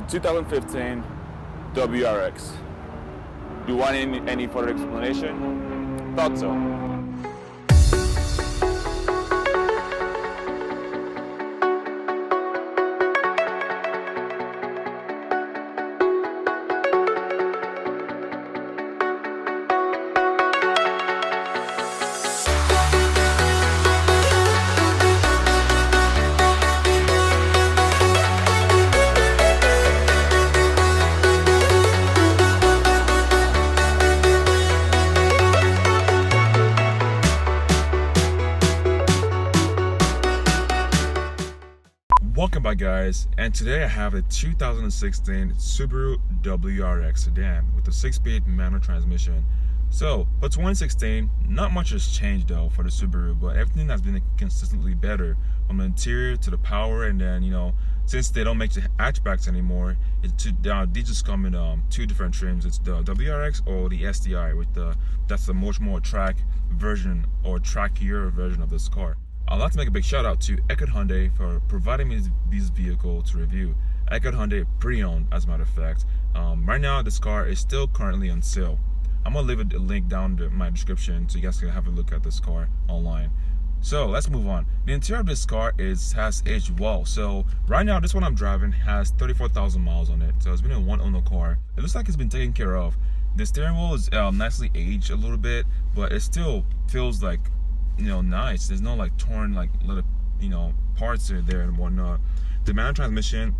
2015 WRX. Do you want any further explanation? Thought so. Welcome back, guys, and today I have a 2016 Subaru WRX sedan with a 6-speed manual transmission. So for 2016, not much has changed though for the Subaru, but everything has been consistently better, from the interior to the power. And then, you know, since they don't make the hatchbacks anymore, they just come in two different trims. It's the WRX or the STI, that's the much more track version or trackier version of this car. I'd like to make a big shout out to Eckert Hyundai for providing me this vehicle to review. Eckert Hyundai pre-owned, as a matter of fact. Right now this car is still currently on sale. I'm gonna leave a link down in my description so you guys can have a look at this car online. So let's move on. The interior of this car has aged well. So right now this one I'm driving has 34,000 miles on it. So it's been a one-owner car. It looks like it's been taken care of. The steering wheel is nicely aged a little bit, but it still feels like, you know, nice. There's no like torn like little, you know, parts are there and whatnot. The manual transmission,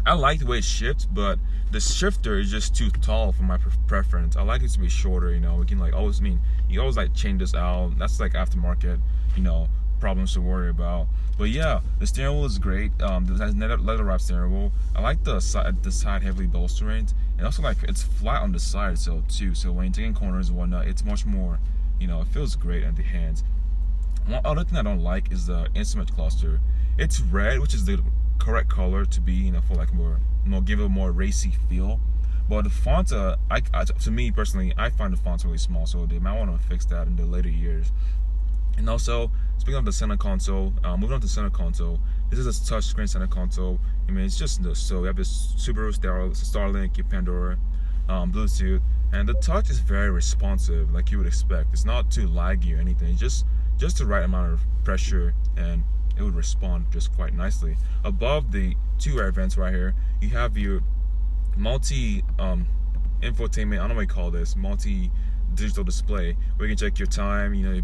I like the way it shifts, but the shifter is just too tall for my preference. I like it to be shorter. You know, we can like always you always like change this out. That's like aftermarket, you know, problems to worry about. But yeah, the steering wheel is great. It has leather wrapped steering wheel. I like the side heavily bolstering, and also like it's flat on the side so when you're taking corners and whatnot, it's much more, you know, it feels great at the hands. One other thing I don't like is the instrument cluster. It's red, which is the correct color to be, you know, for like more, you know, give it a more racy feel. But the font, to me personally, I find the fonts really small, so they might want to fix that in the later years. And also, speaking of the center console, moving on to center console, this is a touchscreen center console. I mean, it's just so we have this Subaru Starlink, your Pandora, Bluetooth, and the touch is very responsive, like you would expect. It's not too laggy or anything. It's just the right amount of pressure, and it would respond just quite nicely. Above the two air vents right here, you have your multi infotainment, I don't know what you call this, multi digital display, where you can check your time, you know, your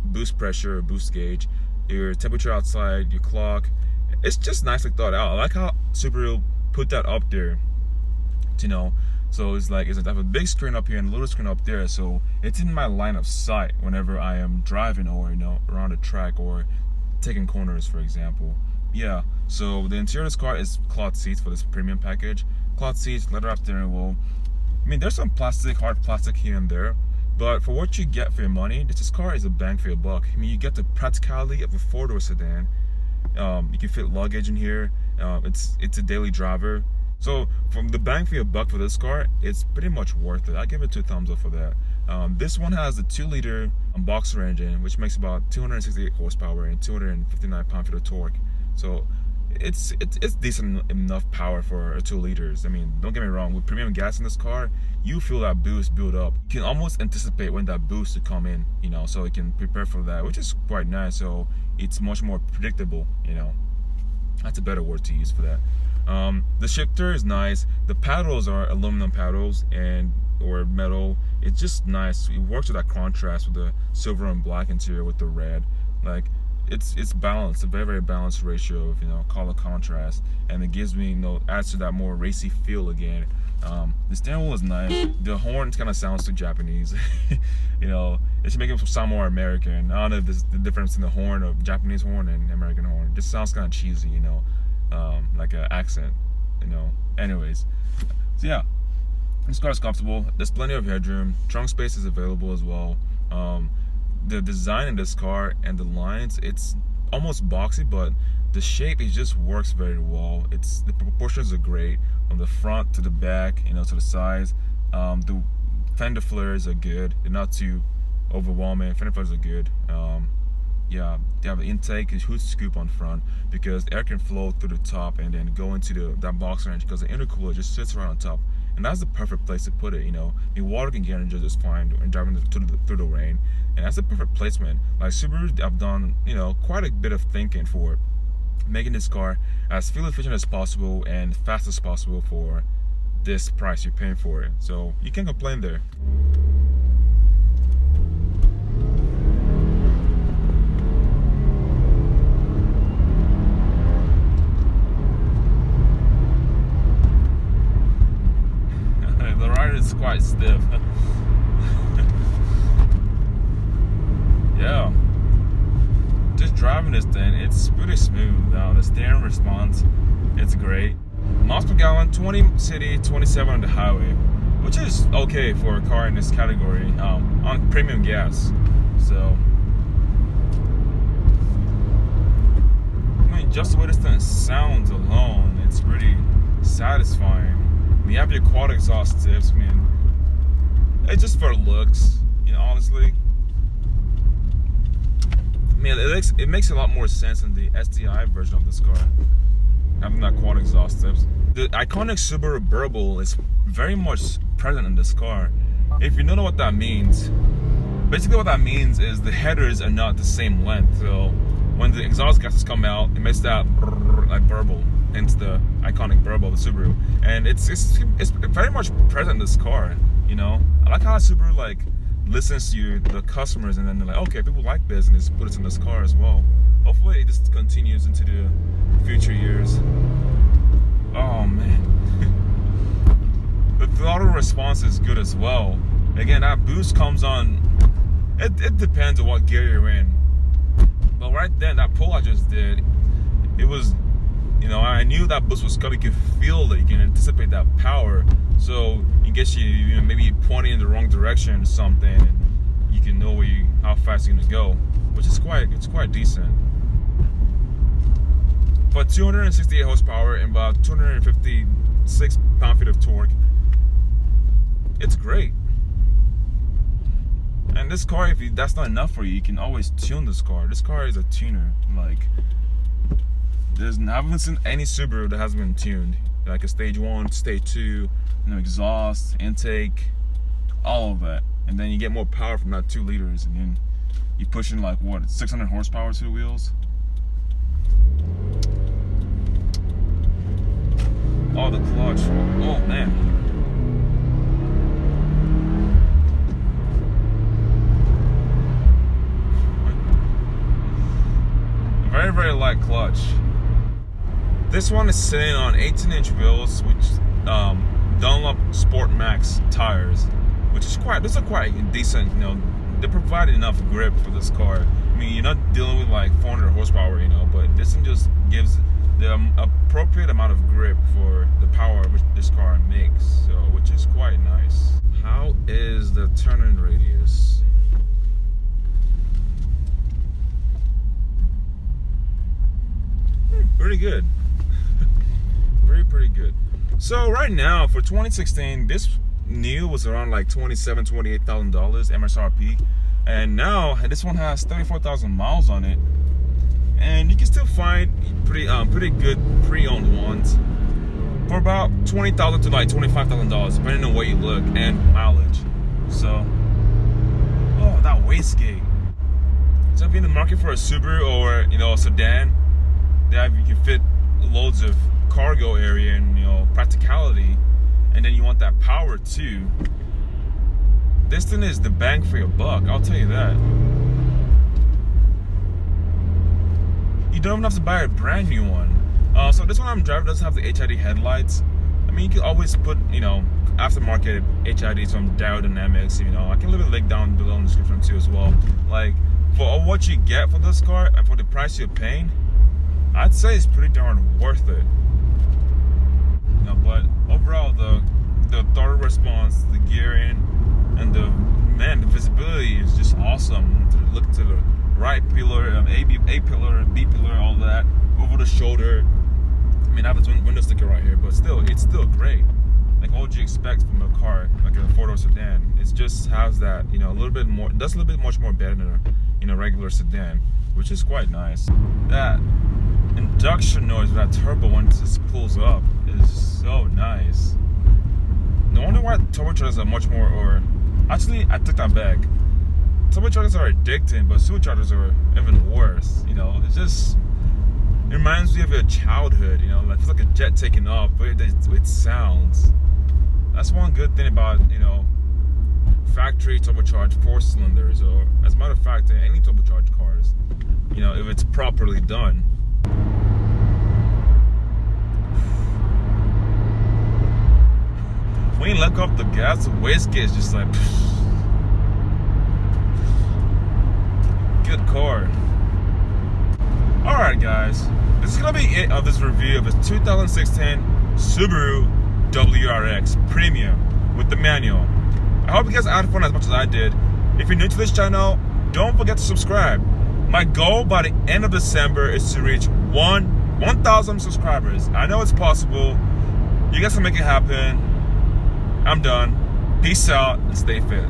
boost pressure, boost gauge, your temperature outside, your clock. It's just nicely thought out. I like how Subaru put that up there, you know. So it's like, I have a big screen up here and a little screen up there, so it's in my line of sight whenever I am driving or, you know, around a track or taking corners, for example. Yeah, so the interior of this car is cloth seats for this premium package. Cloth seats, leather wrapped steering wheel. I mean, there's some hard plastic here and there, but for what you get for your money, this car is a bang for your buck. I mean, you get the practicality of a four-door sedan. You can fit luggage in here. It's a daily driver. So from the bang for your buck for this car, it's pretty much worth it. I give it 2 thumbs up for that. This one has the 2-liter boxer engine, which makes about 268 horsepower and 259 pound-feet of torque. So it's decent enough power for 2 liters. I mean, don't get me wrong, with premium gas in this car, you feel that boost build up. You can almost anticipate when that boost to come in, you know, so you can prepare for that, which is quite nice. So it's much more predictable, you know. That's a better word to use for that. The shifter is nice. The paddles are aluminum paddles or metal. It's just nice. It works with that contrast with the silver and black interior with the red. Like, it's balanced, a very, very balanced ratio of, you know, color contrast, and it gives me, you know, adds to that more racy feel again. The steering wheel is nice. The horn kind of sounds too Japanese. You know, it should make it sound more American. I don't know if there's the difference in the horn of Japanese horn and American horn. It just sounds kind of cheesy, you know, like an accent, you know. Anyways, so yeah, this car is comfortable. There's plenty of headroom. Trunk space is available as well. The design in this car and the lines, it's almost boxy, but the shape, it just works very well. The proportions are great from the front to the back, you know, to the sides. The fender flares are good. They're not too overwhelming. Fender flares are good. Yeah, they have an intake, a hood scoop on front, because the air can flow through the top and then go into that box range, because the intercooler just sits right on top. And that's the perfect place to put it, you know. I mean, water can get in just fine and driving through the rain. And that's the perfect placement. Like Subaru, I've done, you know, quite a bit of thinking for making this car as fuel efficient as possible and fast as possible for this price you're paying for it. So you can't complain there. The ride is quite stiff. Yeah. Just driving this thing, it's pretty smooth. The steering response, it's great. Miles per gallon, 20 city, 27 on the highway, which is okay for a car in this category on premium gas. So, I mean, just the way this thing sounds alone, it's pretty satisfying. You have your quad exhaust tips, man. It's just for looks, you know, honestly. Man, it makes a lot more sense in the STI version of this car, having that quad exhaust tips. The iconic Subaru burble is very much present in this car. If you don't know what that means, basically what that means is the headers are not the same length. So when the exhaust gases come out, it makes that like burble. Hence the iconic burble of the Subaru, and it's very much present in this car. You know, I like how Subaru like listens to the customers, and then they're like, okay, people like this, and just put it in this car as well. Hopefully, it just continues into the future years. Oh man, the throttle response is good as well. Again, that boost comes on. It depends on what gear you're in, but right then, that pull I just did, it was. You know, I knew that boost was coming. You can feel it. You can anticipate that power. So in case you know, maybe pointing in the wrong direction or something, and you can know how fast you're gonna go, which is quite decent. For 268 horsepower and about 256 pound-feet of torque, it's great. And this car, if that's not enough for you, you can always tune this car. This car is a tuner. Like, I haven't seen any Subaru that hasn't been tuned. Like a stage 1, stage 2, you know, exhaust, intake, all of that. And then you get more power from that 2 liters, and then you push in like what, 600 horsepower to the wheels. Oh, the clutch. Oh man. Very, very light clutch. This one is sitting on 18-inch wheels, which Dunlop Sport Max tires, which is quite decent. You know, they provide enough grip for this car. I mean, you're not dealing with like 400 horsepower, you know, but this one just gives the appropriate amount of grip for the power which this car makes, so which is quite nice. How is the turning radius? Pretty good. Pretty good. So right now for 2016, this new was around like $28,000 MSRP, and now this one has 34,000 miles on it, and you can still find pretty good pre-owned ones for about $20,000 to like $25,000, depending on where you look and mileage. So, oh, that wastegate. So if you're in the market for a Subaru or, you know, a sedan that you can fit loads of cargo area and, you know, practicality, and then you want that power too, this thing is the bang for your buck, I'll tell you that. You don't even have to buy a brand new one. So this one I'm driving doesn't have the HID headlights. I mean, you can always put, you know, aftermarket HIDs from Dow Dynamics. You know, I can leave a link down below in the description too as well. Like, for what you get for this car and for the price you're paying, I'd say it's pretty darn worth it. You know, but overall, the throttle response, the gearing, and the visibility is just awesome. To look to the right pillar, A pillar, B pillar, all that, over the shoulder. I mean, I have this window sticker right here, but still, it's still great. Like, what would you expect from a car like a 4-door sedan? It just has that, you know, a little bit more, does a little bit much more better than a, you know, regular sedan. which is quite nice. That induction noise, that turbo when it just pulls up, is so nice. No wonder why turbochargers are much more, or actually, I took that back. Turbochargers are addicting, but superchargers are even worse. You know, it reminds me of your childhood. You know, like, it's like a jet taking off, but it sounds. That's one good thing about, you know, factory turbocharged 4-cylinders, or as a matter of fact, any turbocharged cars. You know, if it's properly done. When you let go of the gas, the wastegate is just like, good car. Alright guys, this is gonna be it of this review of this 2016 Subaru WRX Premium with the manual. I hope you guys had fun as much as I did. If you're new to this channel, don't forget to subscribe. My goal by the end of December is to reach 1,000 subscribers. I know it's possible. You guys can make it happen. I'm done. Peace out and stay fit.